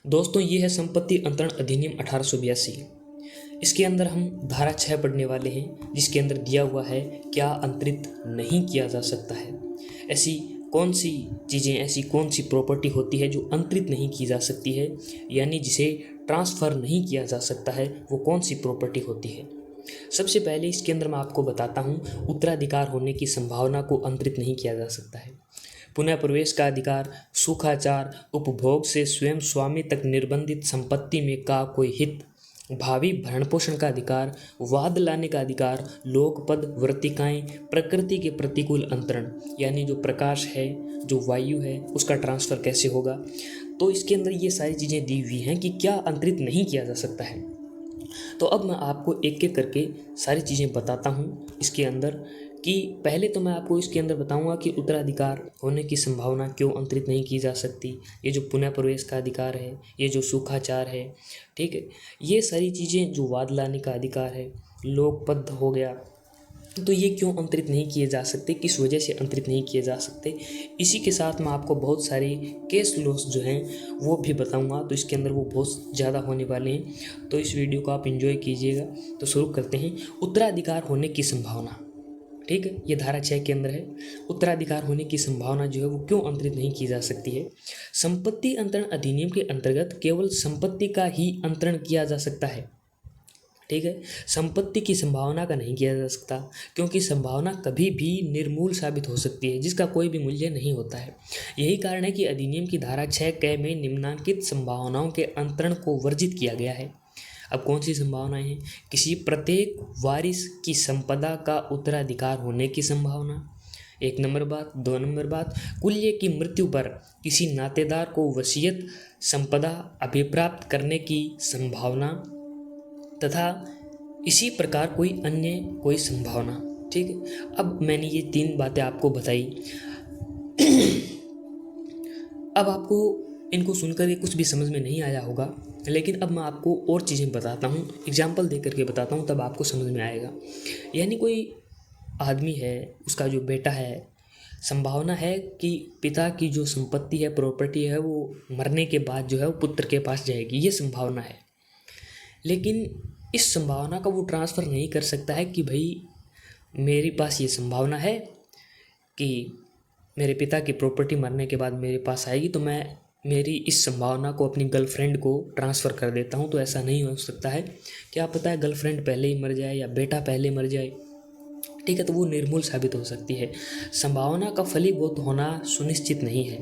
दोस्तों, ये है संपत्ति अंतरण अधिनियम 1882। इसके अंदर हम धारा 6 पढ़ने वाले हैं, जिसके अंदर दिया हुआ है क्या अंतरित नहीं किया जा सकता है। ऐसी कौन सी चीज़ें, ऐसी कौन सी प्रॉपर्टी होती है जो अंतरित नहीं की जा सकती है, यानी जिसे ट्रांसफ़र नहीं किया जा सकता है, वो कौन सी प्रॉपर्टी होती है। सबसे पहले इसके अंदर मैं आपको बताता हूँ, उत्तराधिकार होने की संभावना को अंतरित नहीं किया जा सकता है। पुनः प्रवेश का अधिकार, सुखाचार, उपभोग से स्वयं स्वामी तक निर्बंधित संपत्ति में का कोई हित, भावी भरण पोषण का अधिकार, वाद लाने का अधिकार, लोकपद, वर्तिकाएं, प्रकृति के प्रतिकूल अंतरण, यानी जो प्रकाश है, जो वायु है, उसका ट्रांसफ़र कैसे होगा। तो इसके अंदर ये सारी चीज़ें दी हुई हैं कि क्या अंतरित नहीं किया जा सकता है। तो अब मैं आपको एक एक करके सारी चीज़ें बताता हूँ इसके अंदर, कि पहले तो मैं आपको इसके अंदर बताऊंगा कि उत्तराधिकार होने की संभावना क्यों अंतरित नहीं की जा सकती। ये जो पुनः प्रवेश का अधिकार है, ये जो सुखाचार है, ठीक है, ये सारी चीज़ें, जो वाद लाने का अधिकार है, लोकपद हो गया, तो ये क्यों अंतरित नहीं किए जा सकते, किस वजह से अंतरित नहीं किए जा सकते। इसी के साथ मैं आपको बहुत सारे केस लॉस जो हैं वो भी बताऊंगा, तो इसके अंदर वो बहुत ज़्यादा होने वाले हैं। तो इस वीडियो को आप एंजॉय कीजिएगा। तो शुरू करते हैं। उत्तराधिकार होने की संभावना, ठीक है, ये धारा 6 के अंदर है। उत्तराधिकार होने की संभावना जो है वो क्यों अंतरित नहीं की जा सकती है। संपत्ति अंतरण अधिनियम के अंतर्गत केवल संपत्ति का ही अंतरण किया जा सकता है, ठीक है, संपत्ति की संभावना का नहीं किया जा सकता, क्योंकि संभावना कभी भी निर्मूल साबित हो सकती है, जिसका कोई भी मूल्य नहीं होता है। यही कारण है कि अधिनियम की धारा 6 क में निम्नांकित संभावनाओं के अंतरण को वर्जित किया गया है। अब कौन सी संभावनाएं हैं। किसी प्रत्येक वारिस की संपदा का उत्तराधिकार होने की संभावना, 1 नंबर बात। 2 नंबर बात, कुल्य की मृत्यु पर किसी नातेदार को वसीयत संपदा अभिप्राप्त करने की संभावना, तथा इसी प्रकार कोई संभावना, ठीक है। अब मैंने ये 3 बातें आपको बताई। अब आपको इनको सुनकर ये कुछ भी समझ में नहीं आया होगा, लेकिन अब मैं आपको और चीज़ें बताता हूँ, एग्जाम्पल दे करके बताता हूँ, तब आपको समझ में आएगा। यानी कोई आदमी है, उसका जो बेटा है, संभावना है कि पिता की जो संपत्ति है, प्रॉपर्टी है, वो मरने के बाद जो है वो पुत्र के पास जाएगी, ये संभावना है। लेकिन इस संभावना का वो ट्रांसफ़र नहीं कर सकता है कि भाई मेरे पास ये संभावना है कि मेरे पिता की प्रॉपर्टी मरने के बाद मेरे पास आएगी, तो मैं मेरी इस संभावना को अपनी गर्लफ्रेंड को ट्रांसफ़र कर देता हूँ। तो ऐसा नहीं हो सकता है। क्या पता है गर्लफ्रेंड पहले ही मर जाए या बेटा पहले मर जाए, ठीक है, तो वो निर्मूल साबित हो सकती है। संभावना का फलीभूत होना सुनिश्चित नहीं है।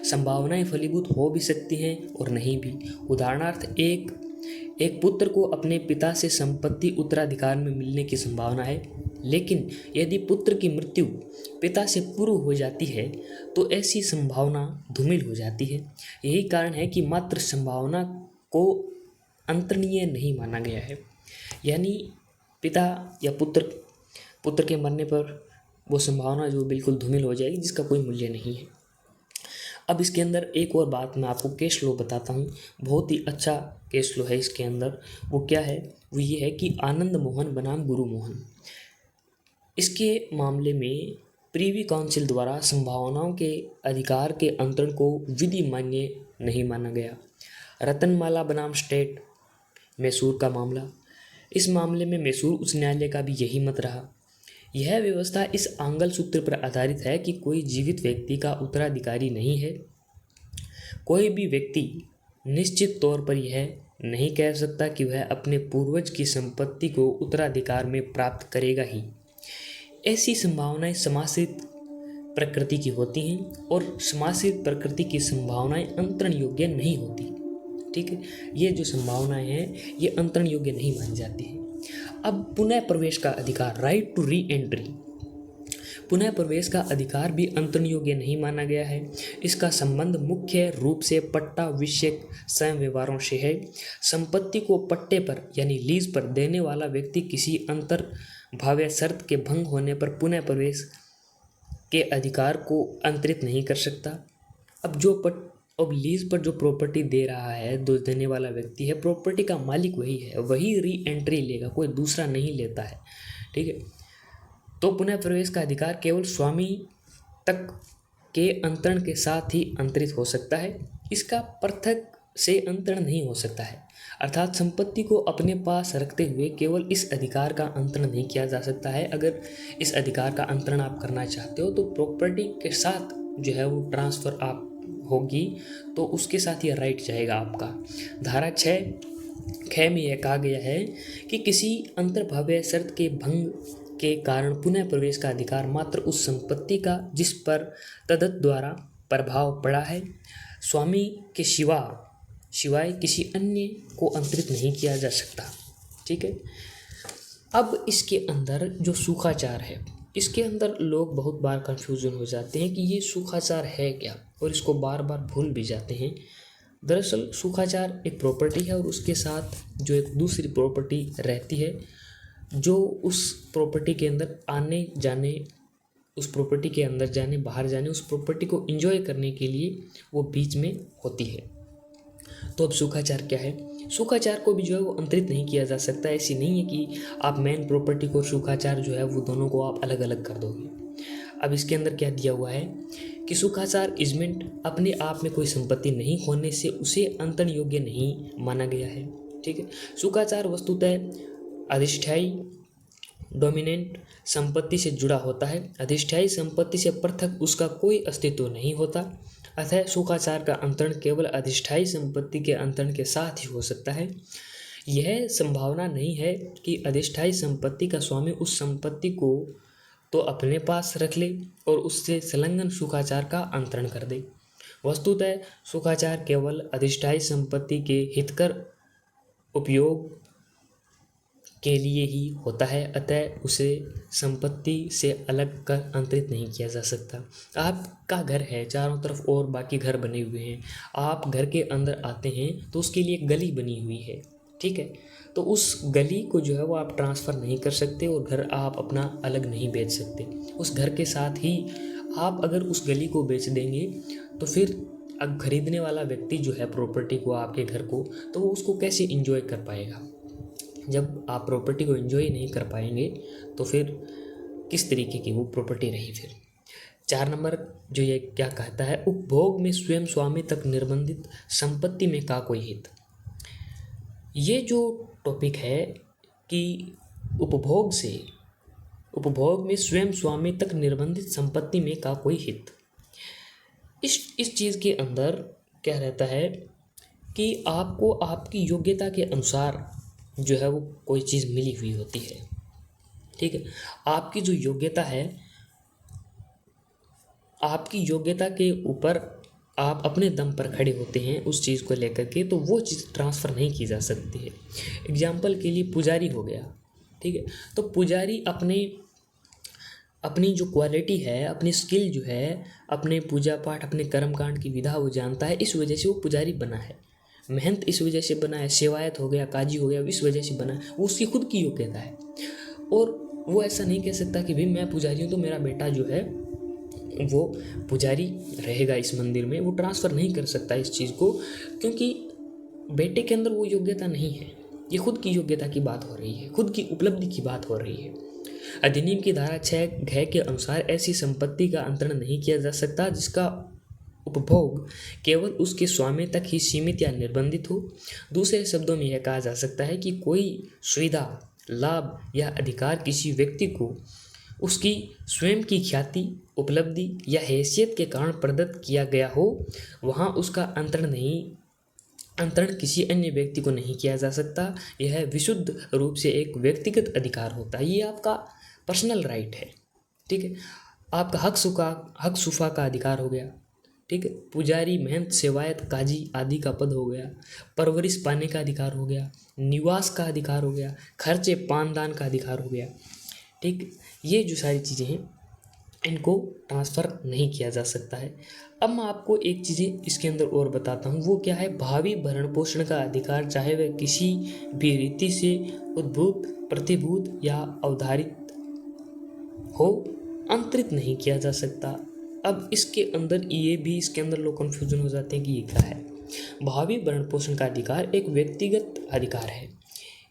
संभावनाएं फलीभूत हो भी सकती हैं और नहीं भी। उदाहरणार्थ, एक पुत्र को अपने पिता से संपत्ति उत्तराधिकार में मिलने की संभावना है, लेकिन यदि पुत्र की मृत्यु पिता से पूर्व हो जाती है तो ऐसी संभावना धूमिल हो जाती है। यही कारण है कि मात्र संभावना को अंतरणीय नहीं माना गया है। यानी पिता या पुत्र के मरने पर वो संभावना जो बिल्कुल धूमिल हो जाएगी, जिसका कोई मूल्य नहीं है। अब इसके अंदर एक और बात मैं आपको केस लो बताता हूँ, बहुत ही अच्छा केस लो है इसके अंदर। वो क्या है, वो ये है कि आनंद मोहन बनाम गुरु मोहन। इसके मामले में प्रीवी काउंसिल द्वारा संभावनाओं के अधिकार के अंतरण को विधि मान्य नहीं माना गया। रतनमाला बनाम स्टेट, मैसूर का मामला। इस मामले में मैसूर उच्च न्यायालय का भी यही मत रहा। यह व्यवस्था इस आंगल सूत्र पर आधारित है कि कोई जीवित व्यक्ति का उत्तराधिकारी नहीं है। कोई भी व्यक्ति निश्चित तौर पर यह नहीं कह सकता कि वह अपने पूर्वज की संपत्ति को उत्तराधिकार में प्राप्त करेगा ही। ऐसी संभावनाएं समाश्रित प्रकृति की होती हैं और समाश्रित प्रकृति की संभावनाएं अंतरण योग्य नहीं होती, ठीक है। ये जो संभावनाएं हैं ये अंतरण योग्य नहीं मानी जाती हैं। अब पुनः प्रवेश का अधिकार, राइट टू री एंट्री, पुनः प्रवेश का अधिकार भी अंतरण योग्य नहीं माना गया है। इसका संबंध मुख्य रूप से पट्टा विषयक स्वयं व्यवहारों से है। संपत्ति को पट्टे पर यानी लीज पर देने वाला व्यक्ति किसी अंतर भाव्य शर्त के भंग होने पर पुनः प्रवेश के अधिकार को अंतरित नहीं कर सकता। अब लीज पर जो प्रॉपर्टी दे रहा है, जो देने वाला व्यक्ति है, प्रॉपर्टी का मालिक वही है, वही री एंट्री लेगा, कोई दूसरा नहीं लेता है, ठीक है। तो पुनः प्रवेश का अधिकार केवल स्वामी तक के अंतरण के साथ ही अंतरित हो सकता है। इसका पृथक से अंतरण नहीं हो सकता है। अर्थात संपत्ति को अपने पास रखते हुए केवल इस अधिकार का अंतरण नहीं किया जा सकता है। अगर इस अधिकार का अंतरण आप करना चाहते हो तो प्रॉपर्टी के साथ जो है वो ट्रांसफ़र आप होगी, तो उसके साथ ये राइट जाएगा आपका। धारा 6 में यह कहा गया है कि किसी अंतर्भाव्य शर्त के भंग के कारण पुनः प्रवेश का अधिकार मात्र उस संपत्ति का जिस पर तदत द्वारा प्रभाव पड़ा है, स्वामी के सिवाय किसी अन्य को अंतरित नहीं किया जा सकता। ठीक है। अब इसके अंदर जो सूखाचार है, इसके अंदर लोग बहुत बार कंफ्यूजन हो जाते हैं कि ये सूखाचार है क्या, और इसको बार बार भूल भी जाते हैं। दरअसल सूखाचार एक प्रॉपर्टी है और उसके साथ जो एक दूसरी प्रॉपर्टी रहती है, जो उस प्रॉपर्टी के अंदर आने जाने, उस प्रॉपर्टी के अंदर जाने बाहर जाने, उस प्रॉपर्टी को एंजॉय करने के लिए वो बीच में होती है। तो अब सूखाचार क्या है? सूखाचार को भी जो है वो अंतरित नहीं किया जा सकता। ऐसी नहीं है कि आप मेन प्रॉपर्टी को सूखाचार जो है वो दोनों को आप अलग अलग कर दोगे। अब इसके अंदर क्या दिया हुआ है कि सूखाचार इजमेंट अपने आप में कोई संपत्ति नहीं होने से उसे अंतरण योग्य नहीं माना गया है। ठीक है। सूखाचार वस्तुतः अधिष्ठायी डोमिनेंट संपत्ति से जुड़ा होता है। अधिष्ठायी संपत्ति से पृथक उसका कोई अस्तित्व नहीं होता। अतः सूखाचार का अंतरण केवल अधिष्ठायी संपत्ति के अंतरण के साथ ही हो सकता है। यह संभावना नहीं है कि अधिष्ठायी संपत्ति का स्वामी उस संपत्ति को तो अपने पास रख ले और उससे संलग्न सूखाचार का अंतरण कर दे। वस्तुतः सूखाचार केवल अधिष्ठायी संपत्ति के हितकर उपयोग के लिए ही होता है। अतः उसे संपत्ति से अलग कर अंतरित नहीं किया जा सकता। आपका घर है, चारों तरफ और बाकी घर बने हुए हैं, आप घर के अंदर आते हैं तो उसके लिए एक गली बनी हुई है। ठीक है। तो उस गली को जो है वो आप ट्रांसफ़र नहीं कर सकते और घर आप अपना अलग नहीं बेच सकते। उस घर के साथ ही आप अगर उस गली को बेच देंगे तो फिर अब खरीदने वाला व्यक्ति जो है प्रॉपर्टी को, आपके घर को, तो वो उसको कैसे इंजॉय कर पाएगा? जब आप प्रॉपर्टी को एंजॉय नहीं कर पाएंगे तो फिर किस तरीके की वो प्रॉपर्टी रही। फिर 4 नंबर जो ये क्या कहता है, उपभोग में स्वयं स्वामी तक निर्बंधित संपत्ति में का कोई हित। ये जो टॉपिक है कि उपभोग में स्वयं स्वामी तक निर्बंधित संपत्ति में का कोई हित, इस चीज़ के अंदर क्या रहता है कि आपको आपकी योग्यता के अनुसार जो है वो कोई चीज़ मिली हुई होती है। ठीक है। आपकी जो योग्यता है, आपकी योग्यता के ऊपर आप अपने दम पर खड़े होते हैं उस चीज़ को लेकर के, तो वो चीज़ ट्रांसफ़र नहीं की जा सकती है। एग्जाम्पल के लिए पुजारी हो गया। ठीक है। तो पुजारी अपनी जो क्वालिटी है, अपनी स्किल जो है, अपने पूजा पाठ, अपने कर्मकांड की विधा वो जानता है, इस वजह से वो पुजारी बना है। मेहनत इस वजह से बना है, सेवायत हो गया, काजी हो गया, इस वजह से बना है, वो उसकी खुद की योग्यता है। और वो ऐसा नहीं कह सकता कि भाई मैं पुजारी हूँ तो मेरा बेटा जो है वो पुजारी रहेगा इस मंदिर में। वो ट्रांसफ़र नहीं कर सकता इस चीज़ को, क्योंकि बेटे के अंदर वो योग्यता नहीं है। ये खुद की योग्यता की बात हो रही है, खुद की उपलब्धि की बात हो रही है। अधिनियम की धारा 6 के अनुसार ऐसी संपत्ति का अंतरण नहीं किया जा सकता जिसका उपभोग केवल उसके स्वामी तक ही सीमित या निर्बंधित हो। दूसरे शब्दों में यह कहा जा सकता है कि कोई सुविधा, लाभ या अधिकार किसी व्यक्ति को उसकी स्वयं की ख्याति, उपलब्धि या हैसियत के कारण प्रदत्त किया गया हो, वहाँ उसका अंतरण किसी अन्य व्यक्ति को नहीं किया जा सकता। यह विशुद्ध रूप से एक व्यक्तिगत अधिकार होता है। ये आपका पर्सनल राइट है। ठीक है। आपका हक सुफा का अधिकार हो गया। ठीक है। पुजारी, मेहनत, सेवायत, काजी आदि का पद हो गया। परवरिश पाने का अधिकार हो गया। निवास का अधिकार हो गया। खर्चे पानदान का अधिकार हो गया। ठीक। ये जो सारी चीज़ें हैं इनको ट्रांसफ़र नहीं किया जा सकता है। अब मैं आपको एक चीज़ें इसके अंदर और बताता हूँ, वो क्या है, भावी भरण पोषण का अधिकार, चाहे वह किसी भी रीति से उद्भूत, प्रतिभूत या अवधारित हो, अंतरित नहीं किया जा सकता। अब इसके अंदर इसके अंदर लोग कन्फ्यूजन हो जाते हैं कि ये क्या है। भावी भरण पोषण का अधिकार एक व्यक्तिगत अधिकार है,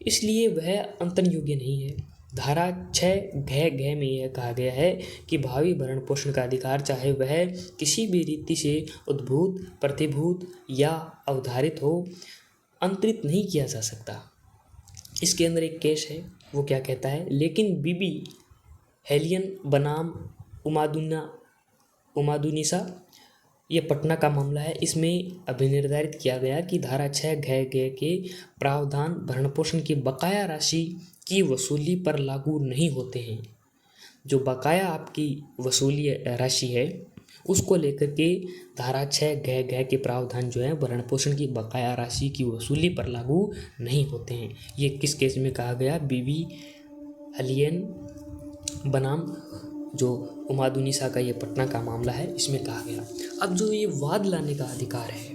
इसलिए वह अंतरण योग्य नहीं है। धारा 6 घ में यह कहा गया है कि भावी भरण पोषण का अधिकार चाहे वह किसी भी रीति से उद्भूत, प्रतिभूत या अवधारित हो, अंतरित नहीं किया जा सकता। इसके अंदर एक केस है, वो क्या कहता है, लेकिन बीबी हेलियन बनाम उमादुनिसा, ये पटना का मामला है। इसमें अभिनिर्धारित किया गया कि धारा 6 घ के प्रावधान भरण पोषण की बकाया राशि की वसूली पर लागू नहीं होते हैं। जो बकाया आपकी वसूली राशि है उसको लेकर के धारा 6 घ के प्रावधान जो है भरण पोषण की बकाया राशि की वसूली पर लागू नहीं होते हैं। ये किस केस में कहा गया, बीबी हलियन बनाम जो उमादुनिसा का ये पटना का मामला है, इसमें कहा गया। अब जो ये वाद लाने का अधिकार है,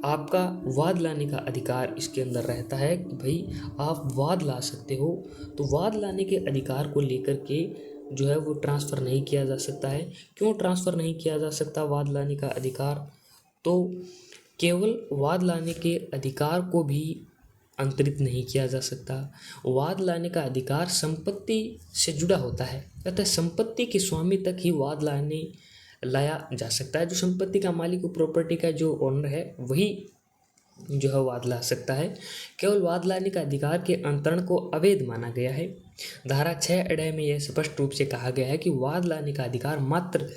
आपका वाद लाने का अधिकार इसके अंदर रहता है कि भाई आप वाद ला सकते हो। तो वाद लाने के अधिकार को लेकर के जो है वो ट्रांसफ़र नहीं किया जा सकता है। क्यों ट्रांसफ़र नहीं किया जा सकता वाद लाने का अधिकार? तो केवल वाद लाने के अधिकार को भी अंतरित नहीं किया जा सकता। वाद लाने का अधिकार संपत्ति से जुड़ा होता है, अतः संपत्ति के स्वामी तक ही वाद लाया जा सकता है। जो संपत्ति का मालिक, प्रॉपर्टी का जो ओनर है, वही जो है वाद ला सकता है। केवल वाद लाने का अधिकार के अंतरण को अवैध माना गया है। धारा 6 में यह स्पष्ट रूप से कहा गया है कि वाद लाने का अधिकार मात्र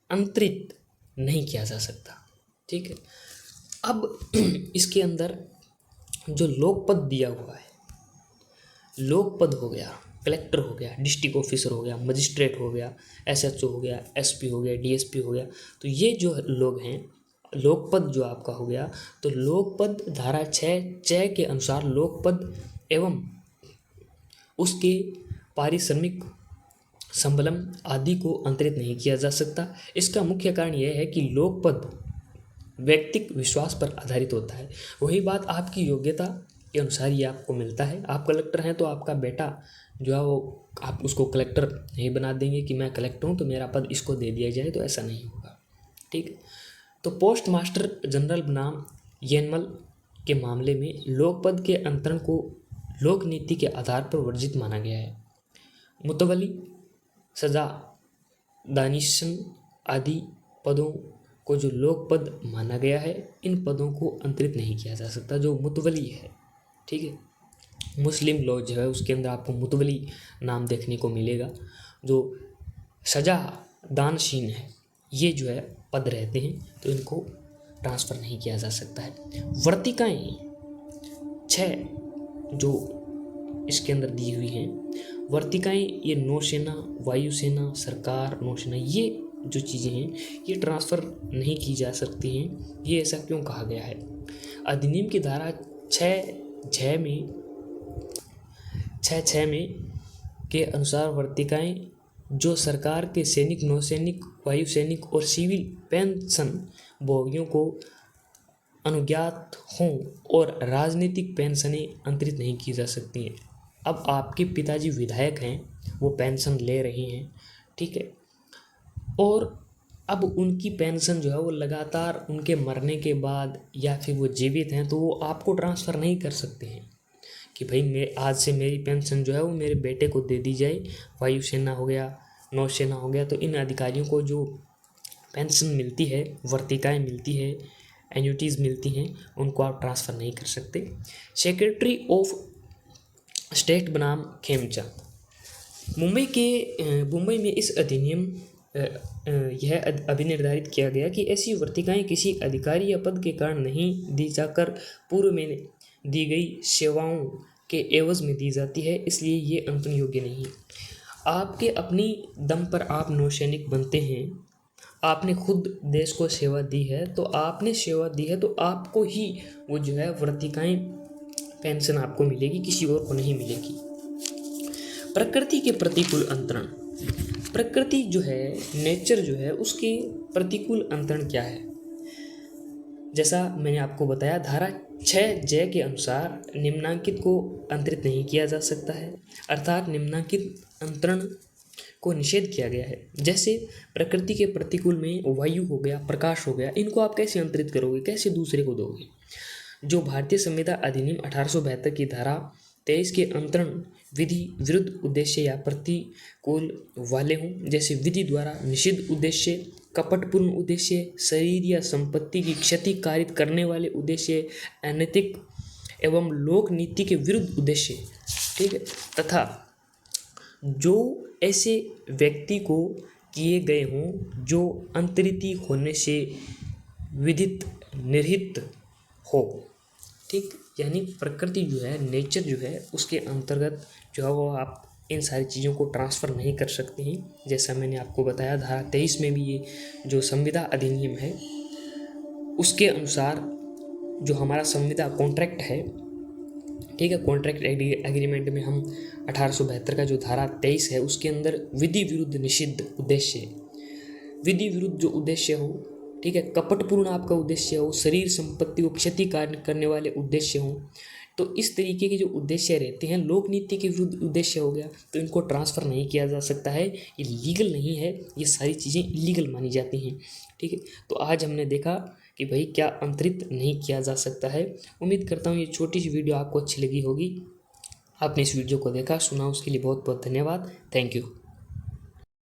अंतरित नहीं किया जा सकता। ठीक है। अब इसके अंदर जो लोकपद दिया हुआ है, लोकपद हो गया, कलेक्टर हो गया, डिस्ट्रिक्ट ऑफिसर हो गया, मजिस्ट्रेट हो गया, एसएचओ हो गया, एसपी हो गया, डीएसपी हो गया, तो ये जो लोग हैं, लोकपद जो आपका हो गया, तो लोकपद धारा 6 के अनुसार लोकपद एवं उसके पारिश्रमिक, संबलम आदि को अंतरित नहीं किया जा सकता। इसका मुख्य कारण यह है कि लोकपद व्यक्तिक विश्वास पर आधारित होता है। वही बात आपकी योग्यता के अनुसार ये आपको मिलता है। आप कलेक्टर हैं तो आपका बेटा जो है वो, आप उसको कलेक्टर नहीं बना देंगे कि मैं कलेक्टर हूँ तो मेरा पद इसको दे दिया जाए, तो ऐसा नहीं होगा। ठीक है। तो पोस्ट मास्टर जनरल बनाम येनमल के मामले में लोकपद के अंतरण को लोक नीति के आधार पर वर्जित माना गया है। मुतवली, सजा, दानिशन आदि पदों को जो लोकपद माना गया है, इन पदों को अंतरित नहीं किया जा सकता। जो मुतवली है, ठीक है, मुस्लिम लॉ जो है उसके अंदर आपको मुतवली नाम देखने को मिलेगा। जो सजा दानशीन है, ये जो है पद रहते हैं, तो इनको ट्रांसफ़र नहीं किया जा सकता है। वर्तिकाएँ 6 जो इसके अंदर दी हुई हैं, वर्तिकाएँ ये नौसेना, वायुसेना, सरकार, नौसेना, ये जो चीज़ें हैं ये ट्रांसफ़र नहीं की जा सकती हैं। ये ऐसा क्यों कहा गया है? अधिनियम की धारा 6 में के अनुसार वर्तिकाएँ जो सरकार के सैनिक, नौसैनिक, वायुसैनिक और सिविल पेंशन भोगियों को अनुज्ञात हों और राजनीतिक पेंशनें अंतरित नहीं की जा सकती हैं। अब आपके पिताजी विधायक हैं, वो पेंशन ले रहे हैं, ठीक है, और अब उनकी पेंशन जो है वो लगातार उनके मरने के बाद या फिर वो जीवित हैं तो वो आपको ट्रांसफ़र नहीं कर सकते हैं कि भाई मैं आज से मेरी पेंशन जो है वो मेरे बेटे को दे दी जाए। वायुसेना हो गया, नौसेना हो गया, तो इन अधिकारियों को जो पेंशन मिलती है, वर्तिकाएँ मिलती है, एन्युटीज़ मिलती हैं, उनको आप ट्रांसफ़र नहीं कर सकते। सेक्रेटरी ऑफ स्टेट बनाम खेमचंद, मुंबई में इस अधिनियम यह अभिनिर्धारित किया गया कि ऐसी वर्तिकाएँ किसी अधिकारी या पद के कारण नहीं दी जाकर पूर्व में दी गई सेवाओं के एवज में दी जाती है, इसलिए ये अंतरण योग्य नहीं है। आपके अपनी दम पर आप नौसैनिक बनते हैं, आपने खुद देश को सेवा दी है, तो आपने सेवा दी है तो आपको ही वो जो है वर्तिकाएँ, पेंशन आपको मिलेगी, किसी और को नहीं मिलेगी। प्रकृति के प्रतिकूल अंतरण, प्रकृति जो है, नेचर जो है, उसके प्रतिकूल अंतरण क्या है? जैसा मैंने आपको बताया, धारा 6 के अनुसार निम्नांकित को अंतरित नहीं किया जा सकता है, अर्थात निम्नांकित अंतरण को निषेध किया गया है। जैसे प्रकृति के प्रतिकूल में वायु हो गया, प्रकाश हो गया, इनको आप कैसे अंतरित करोगे, कैसे दूसरे को दोगे? जो भारतीय संविदा अधिनियम 1872 की धारा 23 के अंतरण विधि विरुद्ध उद्देश्य या प्रतिकूल वाले हों, जैसे विधि द्वारा निषिद्ध उद्देश्य, कपटपूर्ण उद्देश्य, शरीर या संपत्ति की क्षति कारित करने वाले उद्देश्य, अनैतिक एवं लोक नीति के विरुद्ध उद्देश्य, ठीक है, तथा जो ऐसे व्यक्ति को किए गए हों जो अंतरिति होने से विदित निहित हो, ठीक। यानी प्रकृति जो है, नेचर जो है, उसके अंतर्गत जो है वो आप इन सारी चीज़ों को ट्रांसफ़र नहीं कर सकते हैं। जैसा मैंने आपको बताया धारा 23 में भी ये जो संविदा अधिनियम है उसके अनुसार जो हमारा संविदा कॉन्ट्रैक्ट है, ठीक है, कॉन्ट्रैक्ट एग्रीमेंट में हम 1872 का जो धारा 23 है उसके अंदर विधि विरुद्ध निषिद्ध उद्देश्य, विधि विरुद्ध जो उद्देश्य हो, ठीक है, कपटपूर्ण आपका उद्देश्य हो, शरीर संपत्ति को क्षति करने वाले उद्देश्य हों, तो इस तरीके के जो उद्देश्य रहते हैं लोक नीति के विरुद्ध उद्देश्य हो गया, तो इनको ट्रांसफ़र नहीं किया जा सकता है, ये लीगल नहीं है, ये सारी चीज़ें इलीगल मानी जाती हैं, ठीक है। तो आज हमने देखा कि भाई क्या अंतरित नहीं किया जा सकता है। उम्मीद करता हूँ ये छोटी सी वीडियो आपको अच्छी लगी होगी। आपने इस वीडियो को देखा, सुना, उसके लिए बहुत बहुत धन्यवाद। Thank you.